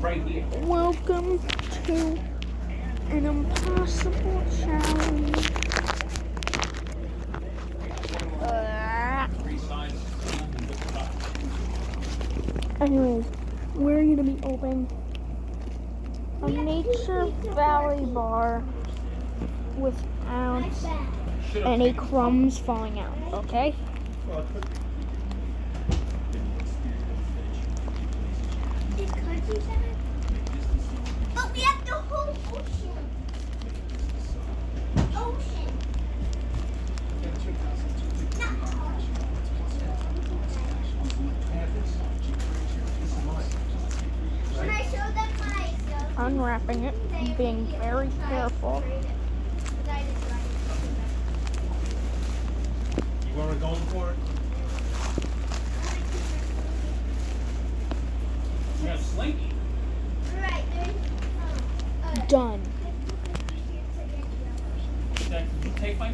right here. Welcome to an impossible challenge. Three sides. Anyways, we're gonna be opening a Nature Valley bar without any crumbs falling out, okay? But we have the whole ocean. Should I show them my Unwrapping it, being very careful. You where we're going for it? You got Slinky. Right, Done. Did you take my